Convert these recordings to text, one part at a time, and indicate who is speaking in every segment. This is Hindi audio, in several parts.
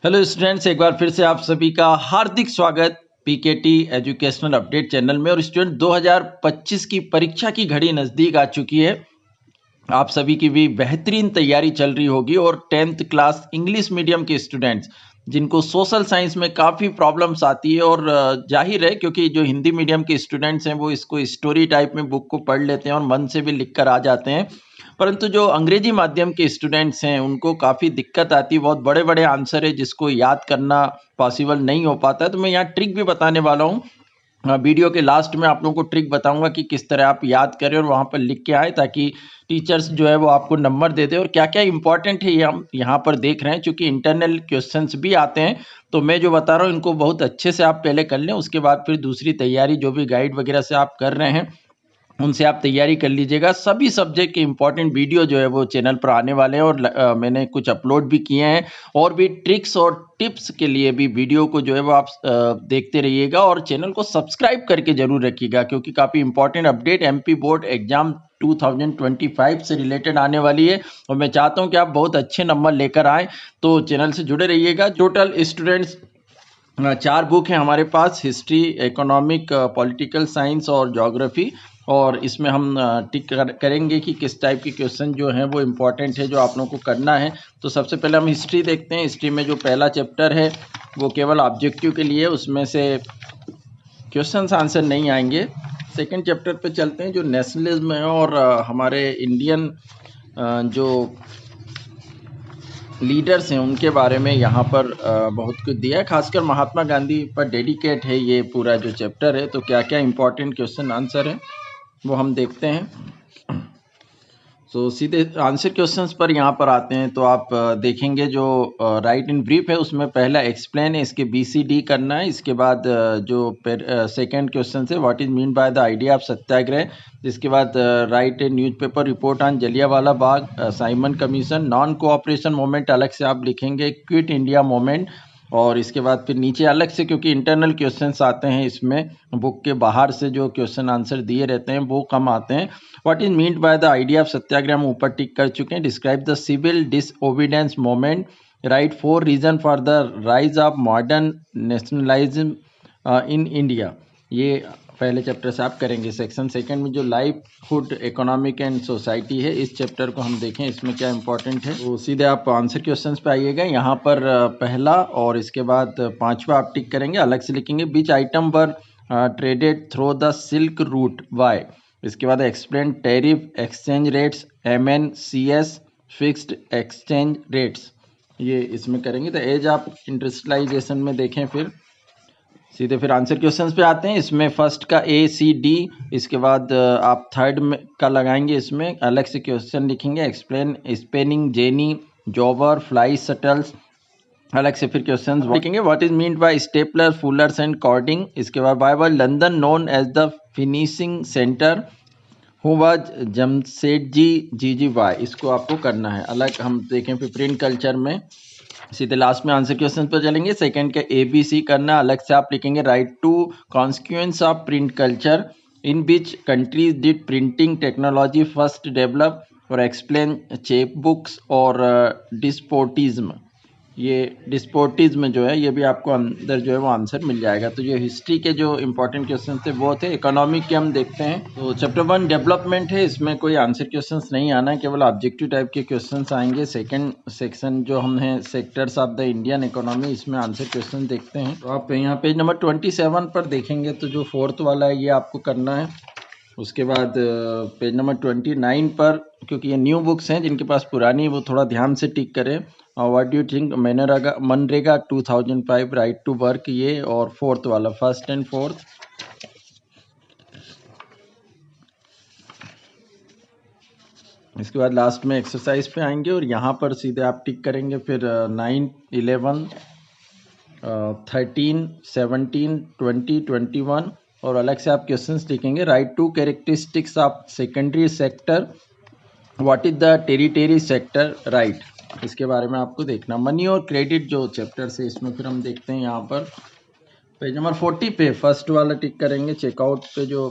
Speaker 1: हेलो स्टूडेंट्स, एक बार फिर से आप सभी का हार्दिक स्वागत पीकेटी एजुकेशनल अपडेट चैनल में। और स्टूडेंट 2025 की परीक्षा की घड़ी नज़दीक आ चुकी है। आप सभी की भी बेहतरीन तैयारी चल रही होगी और 10th क्लास इंग्लिश मीडियम के स्टूडेंट्स जिनको सोशल साइंस में काफ़ी प्रॉब्लम्स आती है, और जाहिर है क्योंकि जो हिंदी मीडियम के स्टूडेंट्स हैं वो इसको स्टोरी टाइप में बुक को पढ़ लेते हैं और मन से भी लिख कर आ जाते हैं, परंतु जो अंग्रेजी माध्यम के स्टूडेंट्स हैं उनको काफ़ी दिक्कत आती है। बहुत बड़े बड़े आंसर है जिसको याद करना पॉसिबल नहीं हो पाता है। तो मैं यहाँ ट्रिक भी बताने वाला हूँ। वीडियो के लास्ट में आप लोगों को ट्रिक बताऊंगा कि किस तरह आप याद करें और वहाँ पर लिख के आए, ताकि टीचर्स जो है वो आपको नंबर दे दे। और क्या क्या इंपॉर्टेंट है ये हम यहाँ पर देख रहे हैं, क्योंकि इंटरनल क्वेश्चंस भी आते हैं। तो मैं जो बता रहा हूँ इनको बहुत अच्छे से आप पहले कर लें, उसके बाद फिर दूसरी तैयारी जो भी गाइड वगैरह से आप कर रहे हैं उनसे आप तैयारी कर लीजिएगा। सभी सब्जेक्ट के इंपॉर्टेंट वीडियो जो है वो चैनल पर आने वाले हैं, और मैंने कुछ अपलोड भी किए हैं। और भी ट्रिक्स और टिप्स के लिए भी वीडियो को जो है वो आप देखते रहिएगा, और चैनल को सब्सक्राइब करके जरूर रखिएगा, क्योंकि काफ़ी important update MP board exam 2025 से रिलेटेड आने वाली है। और मैं चाहता हूं कि आप बहुत अच्छे नंबर लेकर आएँ, तो चैनल से जुड़े रहिएगा। टोटल स्टूडेंट्स 4 बुक हैं हमारे पास, हिस्ट्री, इकोनॉमिक, पॉलिटिकल साइंस और ज्योग्राफी। और इसमें हम टिक करेंगे कि किस टाइप के क्वेश्चन जो हैं वो इम्पॉर्टेंट है, जो आप लोगों को करना है। तो सबसे पहले हम हिस्ट्री देखते हैं। हिस्ट्री में जो पहला चैप्टर है वो केवल ऑब्जेक्टिव के लिए, उसमें से क्वेश्चंस आंसर नहीं आएंगे। सेकंड चैप्टर पे चलते हैं जो नेशनलिज्म है, और हमारे इंडियन जो लीडर्स हैं उनके बारे में यहाँ पर बहुत कुछ दिया है। खासकर महात्मा गांधी पर डेडिकेट है ये पूरा जो चैप्टर है। तो क्या क्या इंपॉर्टेंट क्वेश्चन आंसर है वो हम देखते हैं। तो सीधे आंसर क्वेश्चंस पर यहाँ पर आते हैं। तो आप देखेंगे जो राइट इन ब्रीफ है उसमें पहला एक्सप्लेन है, इसके BCD करना है। इसके बाद जो सेकंड क्वेश्चन है what is mean by the idea of satyagraha. इसके बाद write a newspaper report on Jallianwala Bagh, Simon commission, non cooperation movement अलग से आप लिखेंगे, क्विट इंडिया मूवमेंट। और इसके बाद फिर नीचे अलग से, क्योंकि इंटरनल क्वेश्चंस आते हैं इसमें, बुक के बाहर से जो क्वेश्चन आंसर दिए रहते हैं वो कम आते हैं। What is meant by the idea of satyagraha हम ऊपर टिक कर चुके हैं। Describe the civil disobedience movement. Right 4 reason for the rise of modern nationalism in India. ये पहले चैप्टर से आप करेंगे। सेक्शन सेकंड में जो लाइवहुड, इकोनॉमिक एंड सोसाइटी है, इस चैप्टर को हम देखें इसमें क्या इंपॉर्टेंट है। तो सीधे आप आंसर क्वेश्चंस पे आइएगा। यहाँ पर पहला और इसके बाद पांचवा आप टिक करेंगे, अलग से लिखेंगे। Which item were traded through the silk route, why. इसके बाद explain tariff, exchange rates, MNCS, fixed exchange rates, ये इसमें करेंगे। तो एज आप इंडस्ट्रियलाइजेशन में देखें। फिर सीधे फिर आंसर क्वेश्चंस पे आते हैं। इसमें फर्स्ट का ACD, इसके बाद आप थर्ड में का लगाएंगे, इसमें अलग से क्वेश्चन लिखेंगे। Explain spinning jenny, jobber, fly shuttles, अलग से फिर क्वेश्चन लिखेंगे। What is mean by stapler, fullers and carding. इसके बाद by by London known as the finishing centre, who was Jamshedji Jejeebhoy. इसको आपको करना है अलग। हम देखें फिर प्रिंट कल्चर में सीधे लास्ट में आंसर क्वेश्चन पर चलेंगे। सेकंड का ABC करना, अलग से आप लिखेंगे। Write two consequence of print culture, in which countries did printing technology first develop, और एक्सप्लेन चेक बुक्स और डिस्पोटिज्म। ये डिस्पोटिज्म जो है ये भी आपको अंदर जो है वो आंसर मिल जाएगा। तो ये हिस्ट्री के जो इंपॉर्टेंट क्वेश्चन थे वो थे। इकोनॉमिक के हम देखते हैं। तो चैप्टर 1 डेवलपमेंट है, इसमें कोई आंसर क्वेश्चंस नहीं आना है, केवल ऑब्जेक्टिव टाइप के क्वेश्चंस आएंगे। सेकंड सेक्शन जो हम हैं sectors of the Indian economy, इसमें आंसर क्वेश्चन देखते हैं। तो आप यहाँ पेज नंबर 27 पर देखेंगे तो जो फोर्थ वाला है ये आपको करना है। उसके बाद पेज नंबर 29 पर, क्योंकि ये न्यू बुक्स हैं जिनके पास पुरानी है वो थोड़ा ध्यान से टिक करें। What do you think MNREGA 2005 right to work, ये। और फोर्थ वाला, फर्स्ट एंड फोर्थ। इसके बाद लास्ट में एक्सरसाइज पे आएंगे और यहाँ पर सीधे आप टिक करेंगे। फिर 9, 11, 13, 17, 20, 21, और अलग से आप क्वेश्चंस लिखेंगे। Write to characteristics of secondary sector, what is the territory sector, right. इसके बारे में आपको देखना। मनी और क्रेडिट जो चैप्टर से, इसमें फिर हम देखते हैं यहाँ पर पेज नंबर 40 पे फर्स्ट वाला टिक करेंगे। चेकआउट पे जो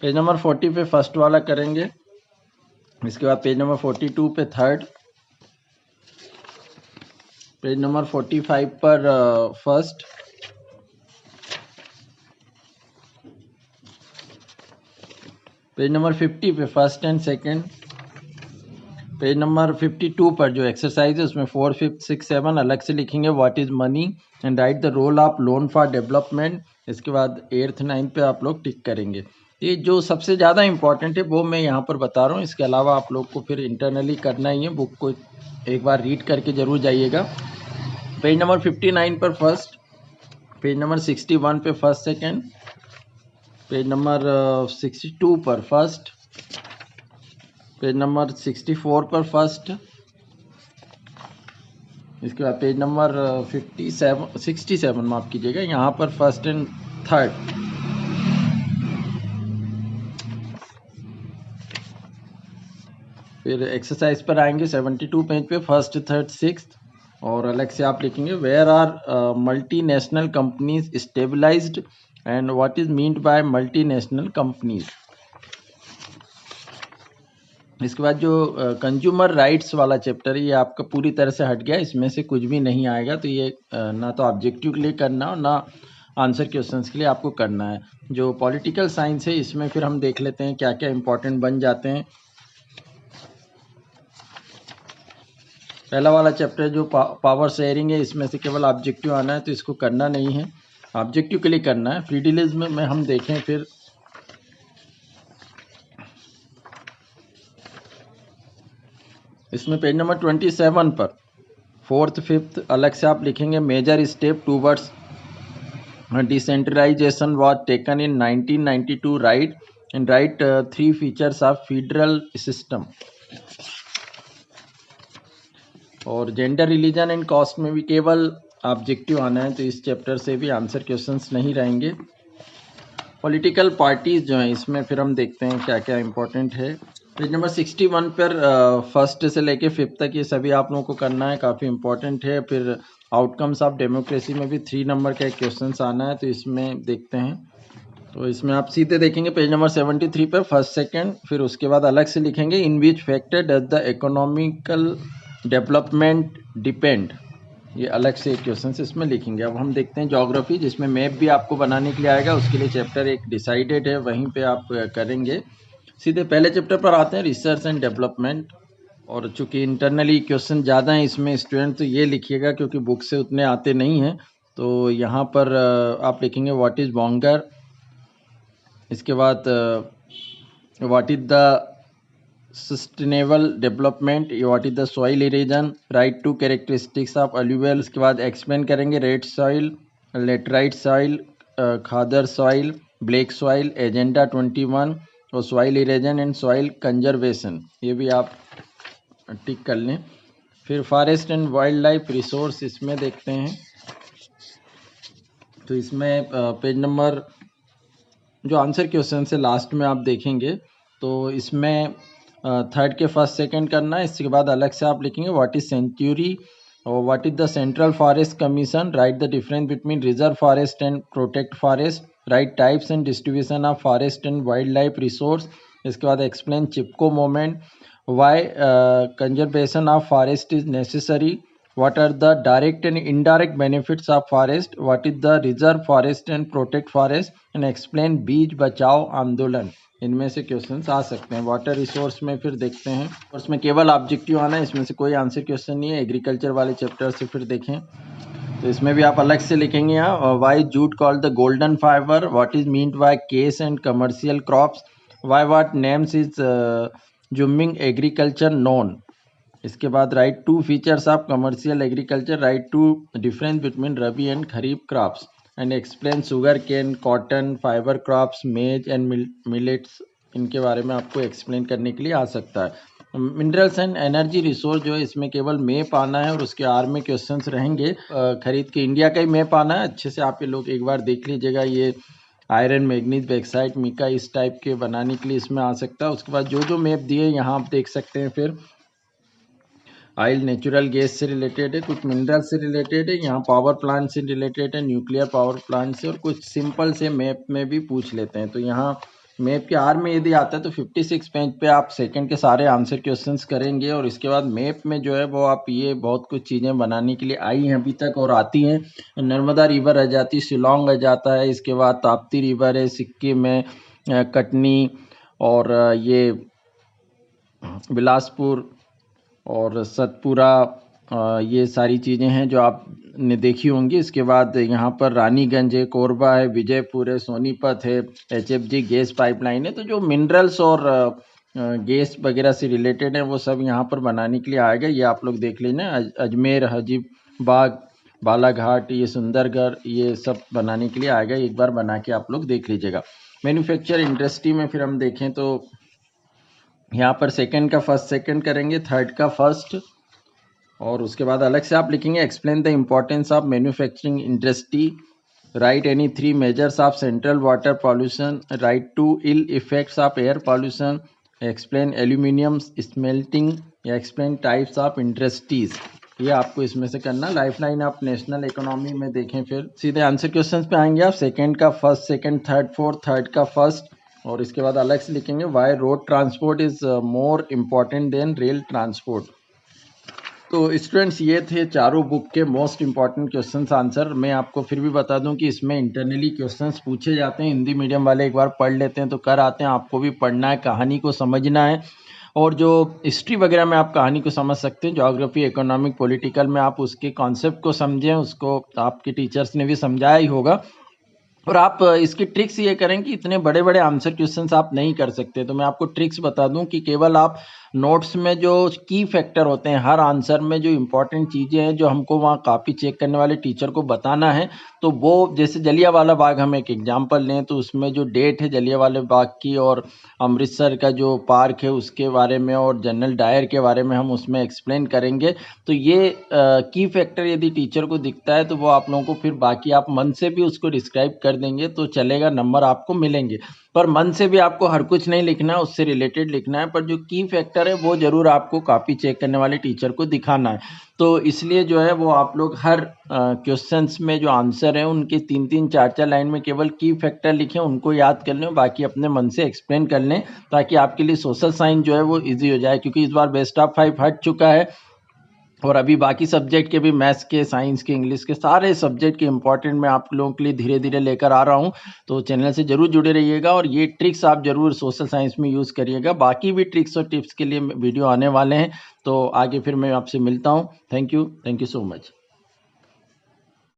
Speaker 1: पेज नंबर 40 पे फर्स्ट वाला करेंगे। इसके बाद पेज नंबर 42 पे थर्ड, पेज नंबर 45 पर फर्स्ट, पेज नंबर 50 पे first and second, page number 52 पर जो एक्सरसाइज है उसमें 4, 5, 6, 7 अलग से लिखेंगे what is money and write the role of loan for development. इसके बाद 8th 9th पे आप लोग टिक करेंगे। ये जो सबसे ज़्यादा इंपॉर्टेंट है वो मैं यहाँ पर बता रहा हूँ, इसके अलावा आप लोग को फिर इंटरनली करना ही है। बुक को एक बार रीड करके ज़रूर जाइएगा। पेज नंबर 59 पर फर्स्ट, पेज नंबर 61 पे फर्स्ट सेकेंड, पेज नंबर 62 पर फर्स्ट, पेज नंबर 64 पर फर्स्ट, इसके बाद पेज नंबर 67 माफ कीजिएगा, यहाँ पर फर्स्ट एंड थर्ड। फिर एक्सरसाइज पर आएंगे 72 पेज पे फर्स्ट, थर्ड, सिक्स्थ, और अलग से आप लिखेंगे where are multinational companies stabilised and what is meant by multinational companies. इसके बाद जो कंज्यूमर राइट्स वाला चैप्टर है ये आपका पूरी तरह से हट गया, इसमें से कुछ भी नहीं आएगा। तो ये ना तो ऑब्जेक्टिव के लिए करना और ना आंसर क्वेश्चंस के लिए आपको करना है। जो पॉलिटिकल साइंस है इसमें फिर हम देख लेते हैं क्या क्या इंपॉर्टेंट बन जाते हैं। पहला वाला चैप्टर जो पावर शेयरिंग है, इसमें से केवल ऑब्जेक्टिव आना है, तो इसको करना नहीं है, ऑब्जेक्टिव के लिए करना है। फ्रीडीलिज्म में हम देखें फिर इसमें पेज नंबर 27 पर 4th 5th अलग से आप लिखेंगे major step towards decentralisation was taken in 1992 write and write 3 features of federal system. और जेंडर, रिलीजन एंड कास्ट में भी केवल ऑब्जेक्टिव आना है, तो इस चैप्टर से भी आंसर क्वेश्चंस नहीं रहेंगे। पॉलिटिकल पार्टीज जो हैं इसमें फिर हम देखते हैं क्या क्या इंपॉर्टेंट है। पेज नंबर 61 पर फर्स्ट से लेके 5th तक ये सभी आप लोगों को करना है, काफ़ी इंपॉर्टेंट है। फिर आउटकम्स ऑफ डेमोक्रेसी में भी 3 नंबर का एक क्वेश्चन आना है, तो इसमें देखते हैं। तो इसमें आप सीधे देखेंगे पेज नंबर 73 पर फर्स्ट सेकंड, फिर उसके बाद अलग से लिखेंगे in which factor does the economical development depend, ये अलग से एक क्वेश्चन इसमें लिखेंगे। अब हम देखते हैं ज्योग्राफी, जिसमें मैप भी आपको बनाने के लिए आएगा, उसके लिए चैप्टर एक डिसाइडेड है, वहीं पे आप करेंगे। सीधे पहले चैप्टर पर आते हैं रिसर्च एंड डेवलपमेंट। और चूंकि इंटरनली क्वेश्चन ज़्यादा हैं इसमें स्टूडेंट, तो ये लिखिएगा क्योंकि बुक से उतने आते नहीं हैं। तो यहाँ पर आप लिखेंगे व्हाट इज़ वॉन्गर, इसके बाद what is the sustainable development, what is the soil erosion, right to characteristics of alluvial. इसके बाद एक्सप्लेन करेंगे रेड सॉइल, लेटराइट सॉइल, खादर सॉइल, ब्लैक सॉइल, एजेंडा 21 और soil erosion and soil conservation, ये भी आप टिक कर लें। फिर forest and wild life resource इसमें देखते हैं, तो इसमें पेज नंबर जो आंसर क्वेश्चन से लास्ट में आप देखेंगे, तो इसमें थर्ड के फर्स्ट सेकंड करना है। इसके बाद अलग से आप लिखेंगे व्हाट इज सेंचुरी और what is the central forest commission, right the difference between reserve forest and protect forest, right types and distribution of forest and wild life resource. इसके बाद explain Chipko movement, why conservation of forest is necessary, what are the direct and indirect benefits of forest, what is the reserve forest and protect forest, and explain बीज बचाओ आंदोलन। इनमें से क्वेश्चंस आ सकते हैं। वाटर रिसोर्स में फिर देखते हैं, और उसमें केवल ऑब्जेक्टिव आना है, इसमें से कोई आंसर क्वेश्चन नहीं है। एग्रीकल्चर वाले चैप्टर से फिर देखें, तो इसमें भी आप अलग से लिखेंगे यहाँ why jute called the golden fibre, what is meant by cash and commercial crops, why what names is jhuming agriculture known. इसके बाद write two features of commercial agriculture, write two difference between rabi and kharif crops, and explain sugar cane, cotton, fibre crops, maize and millets, इनके बारे में आपको एक्सप्लेन करने के लिए आ सकता है। मिनरल्स एंड एनर्जी रिसोर्स जो है इसमें केवल मैप आना है और उसके आर में क्वेश्चंस रहेंगे। खरीद के इंडिया का ही मैप आना है, अच्छे से आप ये लोग एक बार देख लीजिएगा। ये आयरन, मैग्नीज, बैक्साइट, मिका इस टाइप के बनाने के लिए इसमें आ सकता है। उसके बाद जो जो मैप दिए यहाँ आप देख सकते हैं। फिर ऑयल नेचुरल गैस से रिलेटेड है, कुछ मिनरल से रिलेटेड है, यहाँ पावर प्लांट से रिलेटेड है, न्यूक्लियर पावर प्लांट से, और कुछ सिंपल से मैप में भी पूछ लेते हैं। तो यहाँ मैप के आर में यदि आता है तो 56 पेज पे आप सेकंड के सारे आंसर क्वेश्चंस करेंगे, और इसके बाद मैप में जो है वो आप ये बहुत कुछ चीज़ें बनाने के लिए आई हैं अभी तक और आती हैं। नर्मदा रिवर आ जाती है, शिलोंग आ जाता है, इसके बाद ताप्ती रिवर है, सिक्किम में कटनी, और ये बिलासपुर और सतपुरा, ये सारी चीज़ें हैं जो आपने देखी होंगी। इसके बाद यहाँ पर रानीगंज है, कोरबा है, विजयपुर है, सोनीपत है, HFG गैस पाइपलाइन है। तो जो मिनरल्स और गैस वगैरह से रिलेटेड है वो सब यहाँ पर बनाने के लिए आएगा। ये आप लोग देख लेना, अजमेर, हजीबाग, बालाघाट, ये सुंदरगढ़, ये सब बनाने के लिए आएगा। एक बार बना के आप लोग देख लीजिएगा। मैन्युफैक्चर इंडस्ट्री में फिर हम देखें तो यहाँ पर सेकंड का फर्स्ट सेकंड करेंगे, थर्ड का फर्स्ट, और उसके बाद अलग से आप लिखेंगे explain the importance of manufacturing industry, right any 3 measures of central water pollution, right 2 ill effects of air pollution, explain aluminium smelting, या एक्सप्लेन टाइप्स ऑफ इंडस्ट्रीज। ये आपको इसमें से करना। लाइफलाइन ऑफ नेशनल इकोनॉमी में देखें, फिर सीधे आंसर क्वेश्चंस पे आएंगे आप। सेकंड का first second, third fourth, third का फर्स्ट, और इसके बाद अलग से लिखेंगे why road transport is more important than rail transport. तो स्टूडेंट्स ये थे चारों बुक के मोस्ट इम्पॉर्टेंट क्वेश्चंस आंसर। मैं आपको फिर भी बता दूं कि इसमें इंटरनली क्वेश्चंस पूछे जाते हैं। हिंदी मीडियम वाले एक बार पढ़ लेते हैं तो कर आते हैं, आपको भी पढ़ना है, कहानी को समझना है। और जो हिस्ट्री वगैरह में आप कहानी को समझ सकते हैं, ज्योग्राफी, इकोनॉमिक, पॉलिटिकल में आप उसके कॉन्सेप्ट को समझें, उसको आपके टीचर्स ने भी समझाया ही होगा। और आप इसकी ट्रिक्स ये करें कि इतने बड़े बड़े आंसर क्वेश्चंस आप नहीं कर सकते। तो मैं आपको ट्रिक्स बता दूं कि केवल आप नोट्स में जो की फैक्टर होते हैं हर आंसर में, जो इंपॉर्टेंट चीज़ें हैं जो हमको वहाँ कॉपी चेक करने वाले टीचर को बताना है, तो वो जैसे जलियांवाला बाग हम एक एग्जांपल लें तो उसमें जो डेट है जलियांवाला बाग की, और अमृतसर का जो पार्क है उसके बारे में, और जनरल डायर के बारे में हम उसमें एक्सप्लेन करेंगे। तो ये की फैक्टर यदि टीचर को दिखता है तो वो आप लोगों को फिर बाकी आप मन से भी उसको डिस्क्राइब कर देंगे तो चलेगा, नंबर आपको मिलेंगे। पर मन से भी आपको हर कुछ नहीं लिखना है, उससे रिलेटेड लिखना है, पर जो की फैक्टर है वो जरूर आपको कॉपी चेक करने वाले टीचर को दिखाना है। तो इसलिए जो है वो आप लोग हर क्वेश्चंस में जो आंसर है उनके 3-3, 4-4 लाइन में केवल की फैक्टर लिखें, उनको याद कर लें, बाकी अपने मन से एक्सप्लेन कर लें, ताकि आपके लिए सोशल साइंस जो है वो ईजी हो जाए। क्योंकि इस बार बेस्ट ऑफ 5 हट चुका है और अभी बाकी सब्जेक्ट के भी, मैथ्स के, साइंस के, इंग्लिश के, सारे सब्जेक्ट के इंपॉर्टेंट मैं आप लोगों के लिए धीरे धीरे लेकर आ रहा हूं। तो चैनल से जरूर जुड़े रहिएगा और ये ट्रिक्स आप जरूर सोशल साइंस में यूज़ करिएगा। बाकी भी ट्रिक्स और टिप्स के लिए वीडियो आने वाले हैं, तो आगे फिर मैं आपसे मिलता हूं। Thank you so much.